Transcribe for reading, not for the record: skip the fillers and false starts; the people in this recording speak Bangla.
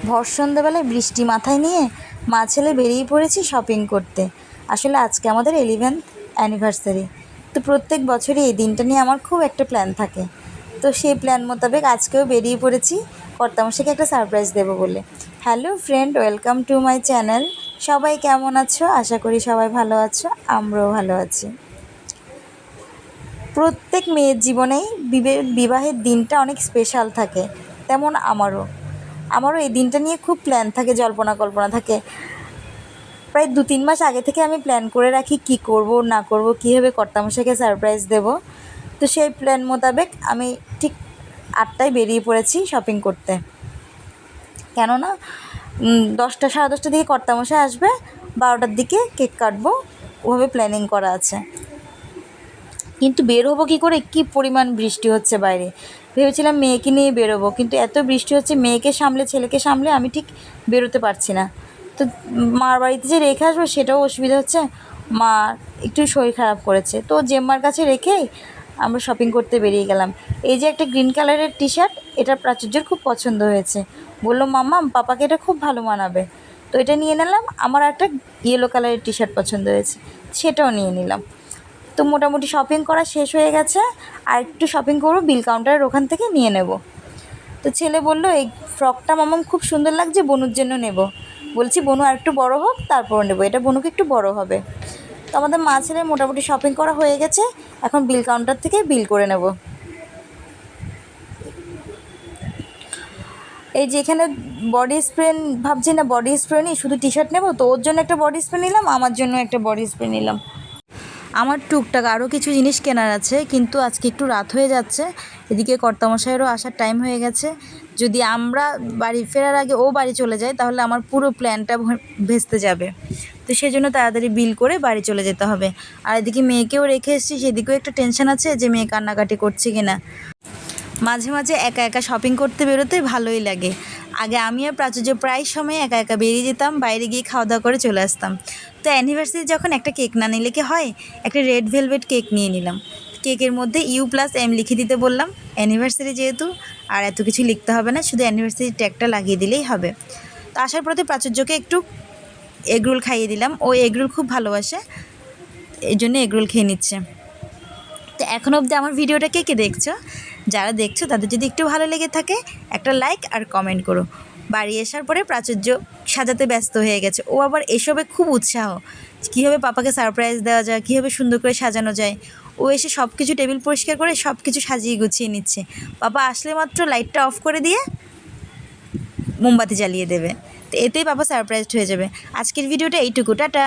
ভর সন্ধ্যাবেলায় বৃষ্টি মাথায় নিয়ে মা ছেলে বেরিয়ে পড়েছি শপিং করতে। আসলে আজকে আমাদের 11th অ্যানিভার্সারি। তো প্রত্যেক বছরই এই দিনটা নিয়ে আমার খুব একটা প্ল্যান থাকে। তো সেই প্ল্যান মোতাবেক আজকেও বেরিয়ে পড়েছি কর্তামশাইকে একটা সারপ্রাইজ দেবো বলে। Hello friend, welcome to my channel. সবাই কেমন আছো? আশা করি সবাই ভালো আছো, আমরাও ভালো আছি। প্রত্যেক মেয়ের জীবনেই বিবাহের দিনটা অনেক স্পেশাল থাকে, তেমন আমারও এই দিনটা নিয়ে খুব প্ল্যান থাকে, জল্পনা কল্পনা থাকে। প্রায় 2-3 মাস আগে থেকে আমি প্ল্যান করে রাখি কি করব না করব, কীভাবে কর্তামশাইকে সারপ্রাইজ দেব। তো সেই প্ল্যান মোতাবেক আমি ঠিক 8টায় বেরিয়ে পড়েছি শপিং করতে। কেননা 10টা 10:30টার দিকে কর্তামশাই আসবে, 12টার দিকে কেক কাটবো, ওভাবে প্ল্যানিং করা আছে। কিন্তু বের হবো কী করে, কী পরিমাণ বৃষ্টি হচ্ছে বাইরে। ভেবেছিলাম মেয়েকে নিয়ে বেরোবো, কিন্তু এত বৃষ্টি হচ্ছে, মেয়েকে সামলে ছেলেকে সামলে আমি ঠিক বেরোতে পারছি না। তো মার বাড়িতে যে রেখে আসবো সেটাও অসুবিধা হচ্ছে। মা একটু শরীর খারাপ করেছে, তো জেম্মার কাছে রেখেই আমরা শপিং করতে বেরিয়ে গেলাম। এই যে একটা গ্রিন কালারের টি শার্ট, এটা প্রাচুর্যের খুব পছন্দ হয়েছে। বললো মাম্মা পাপাকে এটা খুব ভালো মানাবে, তো এটা নিয়ে নিলাম। আমার একটা ইয়েলো কালারের টি শার্ট পছন্দ হয়েছে, সেটাও নিয়ে নিলাম। তো মোটামুটি শপিং করা শেষ হয়ে গেছে, আর একটু শপিং করবো বিল কাউন্টারের ওখান থেকে নিয়ে নেব। তো ছেলে বলল এই ফ্রকটা মামাম খুব সুন্দর লাগছে, বনুর জন্য নেব। বলছি বনু আর একটু বড়ো হোক তারপর নেব, এটা বনুকে একটু বড় হবে। তো আমাদের মা ছেলে মোটামুটি শপিং করা হয়ে গেছে, এখন বিল কাউন্টার থেকে বিল করে নেব। এই যে এখানে বডি স্প্রে ভাবছি না, বডি স্প্রে নিই, শুধু টি শার্ট নেবো। তো ওর জন্য একটা বডি স্প্রে নিলাম, আমার জন্য একটা বডি স্প্রে নিলাম। আমার টুকটাক আরও কিছু জিনিস কেনার আছে, কিন্তু আজকে একটু রাত হয়ে যাচ্ছে। এদিকে কর্তামশাইয়েরও আসার টাইম হয়ে গেছে। যদি আমরা বাড়ি ফেরার আগে ও বাড়ি চলে যায়, তাহলে আমার পুরো প্ল্যানটা ভেস্তে যাবে। তো সেই জন্য তাড়াতাড়ি বিল করে বাড়ি চলে যেতে হবে। আর এদিকে মেয়েকেও রেখে এসেছি, সেদিকেও একটা টেনশন আছে যে মেয়ে কান্নাকাটি করছে কিনা। মাঝে মাঝে একা একা শপিং করতে বেরোতে ভালোই লাগে। আগে আমি আর প্রাচুর্য প্রায় সময় একা একা বেরিয়ে যেতাম, বাইরে গিয়ে খাওয়া দাওয়া করে চলে আসতাম। তো অ্যানিভার্সারি যখন একটা কেক না নিলে কি হয়, একটা রেড ভেলভেট কেক নিয়ে নিলাম। কেকের মধ্যে U+M লিখে দিতে বললাম, অ্যানিভার্সারি যেহেতু আর এত কিছু লিখতে হবে না, শুধু অ্যানিভার্সারি ট্যাগটা লাগিয়ে দিলেই হবে। তো আসার পথে প্রাচুর্যকে একটু এগরোল খাইয়ে দিলাম, ও এগরোল খুব ভালোবাসে, এই জন্য এগরোল খেয়ে নিচ্ছে। তো এখন অবধি আমার ভিডিওটা কে কে দেখছো? যারা দেখছো তাদের যদি একটু ভালো লেগে থাকে একটা লাইক আর কমেন্ট করো। বাড়ি আসার পরে প্রাচুর্য সাজাতে ব্যস্ত হয়ে গেছে, ও আবার এসবে খুব উৎসাহ, কীভাবে পাপাকে সারপ্রাইজ দেওয়া যায়, কীভাবে সুন্দর করে সাজানো যায়। ও এসে সব কিছু টেবিল পরিষ্কার করে সব কিছু সাজিয়ে গুছিয়ে নিচ্ছে। পাপা আসলে মাত্র লাইটটা অফ করে দিয়ে মোমবাতি জ্বালিয়ে দেবে, তো এতেই পাপা সারপ্রাইজড হয়ে যাবে। আজকের ভিডিওটা এইটুকু, টাটা।